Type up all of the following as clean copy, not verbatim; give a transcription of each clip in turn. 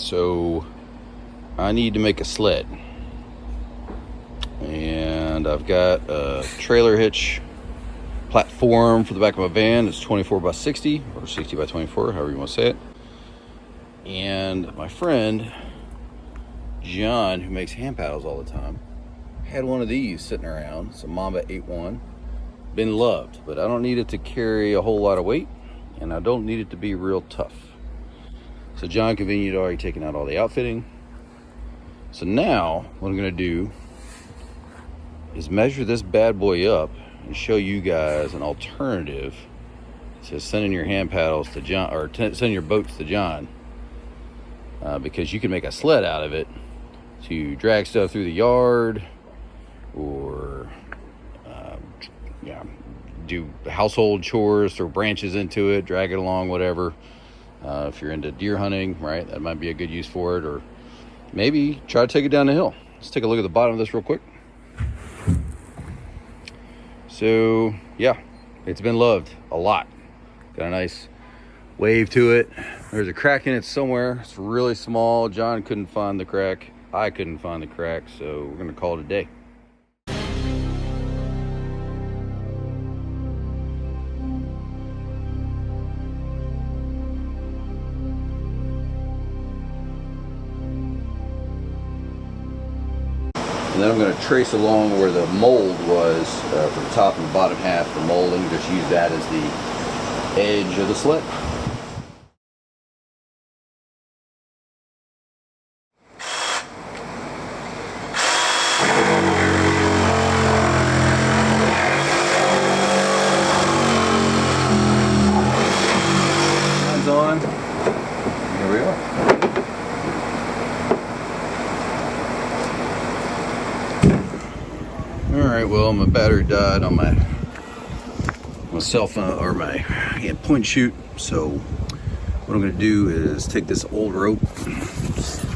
So I need to make a sled, and I've got a trailer hitch platform for the back of my van. It's 24 by 60 or 60 by 24, however you want to say it. And my friend John, who makes hand paddles all the time, had one of these sitting around. It's a Mamba 8.1. Been loved, but I don't need it to carry a whole lot of weight, and I don't need it to be real tough. So John convenient had already taken out all the outfitting. So now what I'm gonna do is measure this bad boy up and show you guys an alternative to sending your hand paddles to John, or sending your boats to John, because you can make a sled out of it to drag stuff through the yard, or do household chores, throw branches into it, drag it along, whatever. If you're into deer hunting, right, that might be a good use for it. Or maybe try to take it down the hill. Let's take a look at the bottom of this real quick. So yeah, it's been loved a lot. Got a nice wave to it. There's a crack in it somewhere. It's really small. John couldn't find the crack. I couldn't find the crack, so we're gonna call it a day. And then I'm going to trace along where the mold was for the top and the bottom half, the molding, just use that as the edge of the sled. Hands on. Here we are. Alright, well, my battery died on my cell phone, or my point and shoot. So what I'm going to do is take this old rope.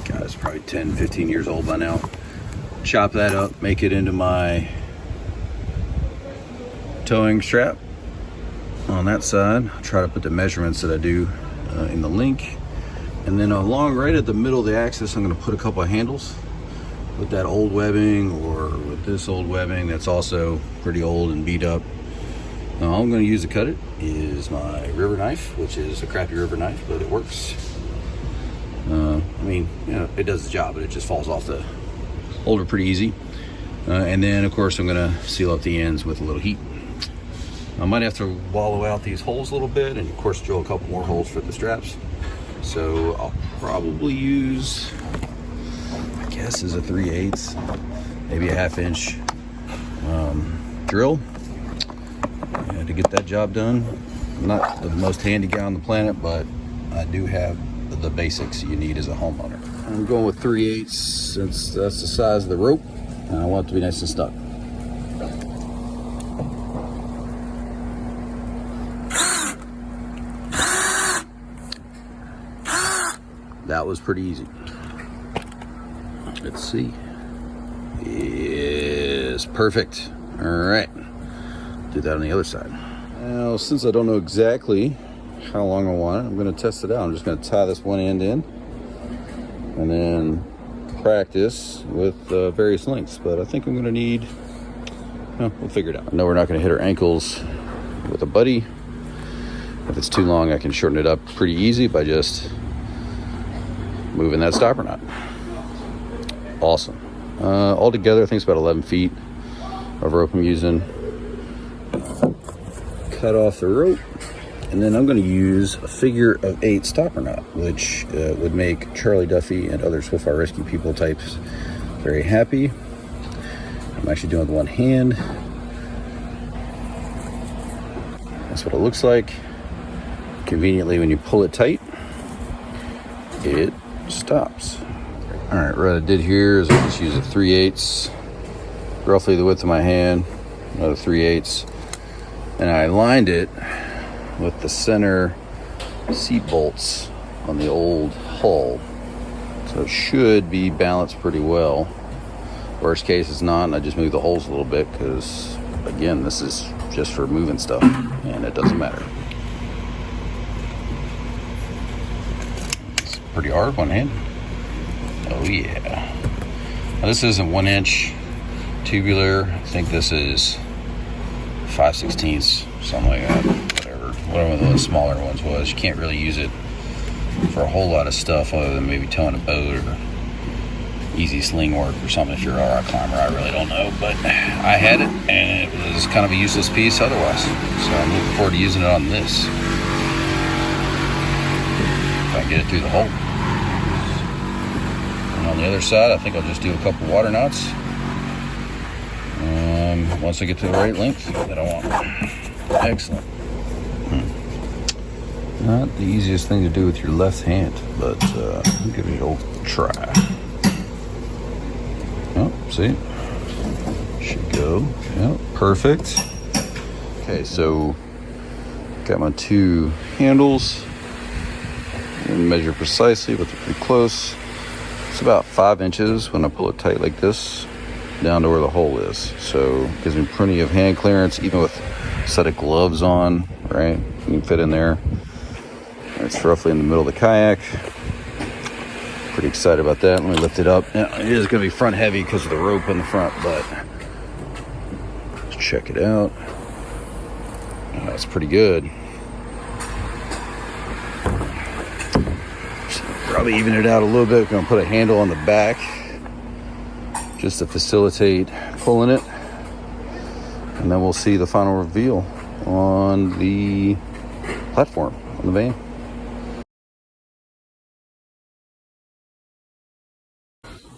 God, it's probably 10, 15 years old by now. Chop that up, make it into my towing strap on that side. I'll try to put the measurements that I do in the link. And then along right at the middle of the axis, I'm going to put a couple of handles with that old webbing, or with this old webbing that's also pretty old and beat up. Now all I'm going to use to cut it is my river knife, which is a crappy river knife, but it works. I mean, you know, it does the job, but it just falls off the holder pretty easy. And then of course I'm going to seal up the ends with a little heat. I might have to wallow out these holes a little bit, and of course drill a couple more holes for the straps. So I'll probably use, I guess, is a 3/8, maybe a 1/2 inch drill to get that job done. I'm not the most handy guy on the planet, but I do have the basics you need as a homeowner. I'm going with 3/8 since that's the size of the rope, and I want it to be nice and snug. That was pretty easy. Let's see. Is perfect. All right. Do that on the other side. Now, since I don't know exactly how long I want it, I'm going to test it out. I'm just going to tie this one end in and then practice with various lengths. But I think I'm going to need, well, we'll figure it out. I know we're not going to hit our ankles with a buddy. If it's too long, I can shorten it up pretty easy by just moving that stopper knot. Awesome. Altogether, I think it's about 11 feet of rope I'm using. Cut off the rope, and then I'm going to use a figure-of-8 stopper knot, which would make Charlie Duffy and other Swift Fire Rescue people types very happy. I'm actually doing it with one hand. That's what it looks like. Conveniently, when you pull it tight, it stops. All right, what I did here is I just use a 3/8, roughly the width of my hand, another 3/8, and I lined it with the center seat bolts on the old hull. So it should be balanced pretty well. Worst case it's not, and I just move the holes a little bit because, again, this is just for moving stuff, and it doesn't matter. It's pretty hard, one hand. Oh yeah. Now, this isn't 1-inch tubular. I think this is 5/16, something like that. Whatever the smaller ones was. You can't really use it for a whole lot of stuff other than maybe towing a boat or easy sling work or something if you're a rock climber. I really don't know, but I had it and it was kind of a useless piece otherwise. So I'm looking forward to using it on this. If I can get it through the hole. And on the other side, I think I'll just do a couple water knots. Once I get to the right length that I want. Excellent. Not the easiest thing to do with your left hand, but I'll give it an old try. Oh, see? Should go. Yep, perfect. Okay, so got my two handles. Didn't measure precisely, but they're pretty close. It's about 5 inches when I pull it tight like this down to where the hole is. So it gives me plenty of hand clearance, even with a set of gloves on, right? You can fit in there. It's roughly in the middle of the kayak. Pretty excited about that. Let me lift it up. Now, it is going to be front heavy because of the rope in the front, but let's check it out. That's pretty good. Probably even it out a little bit. Going to put a handle on the back just to facilitate pulling it. And then we'll see the final reveal on the platform on the van.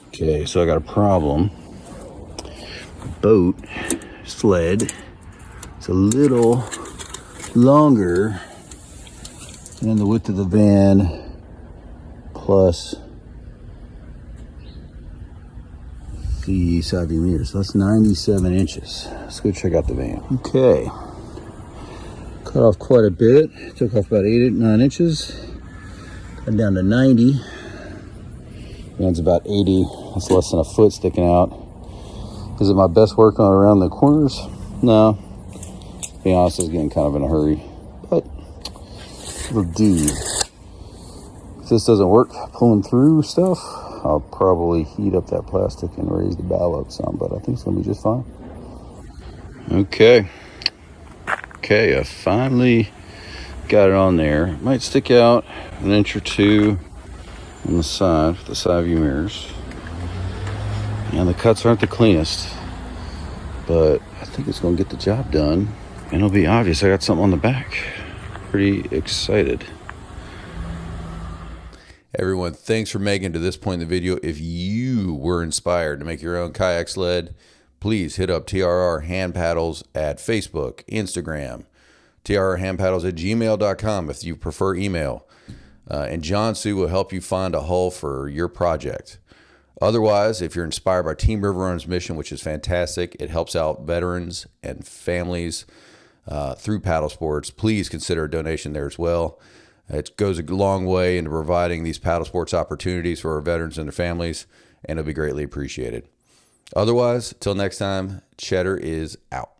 Okay, so I got a problem. Boat sled. It's a little longer than the width of the van plus the side view mirror. So that's 97 inches. Let's go check out the van. Okay. Cut off quite a bit. Took off about 9 inches. Cut down to 90. Van's about 80. That's less than a foot sticking out. Is it my best work on around the corners? No. To be honest, I was getting kind of in a hurry. But it'll do. If this doesn't work pulling through stuff, I'll probably heat up that plastic and raise the bow up some, but I think it's gonna be just fine. Okay, I finally got it on there. It might stick out an inch or two on the side, the side view mirrors. And the cuts aren't the cleanest, but I think it's gonna get the job done. And it'll be obvious I got something on the back. Pretty excited. Everyone, thanks for making it to this point in the video. If you were inspired to make your own kayak sled, please hit up TRR Hand Paddles at Facebook, Instagram, trrhandpaddles@gmail.com if you prefer email. And John Sue will help you find a hull for your project. Otherwise, if you're inspired by Team River Run's mission, which is fantastic, it helps out veterans and families through paddle sports, please consider a donation there as well. It goes a long way into providing these paddle sports opportunities for our veterans and their families, and it'll be greatly appreciated. Otherwise, till next time, Cheddar is out.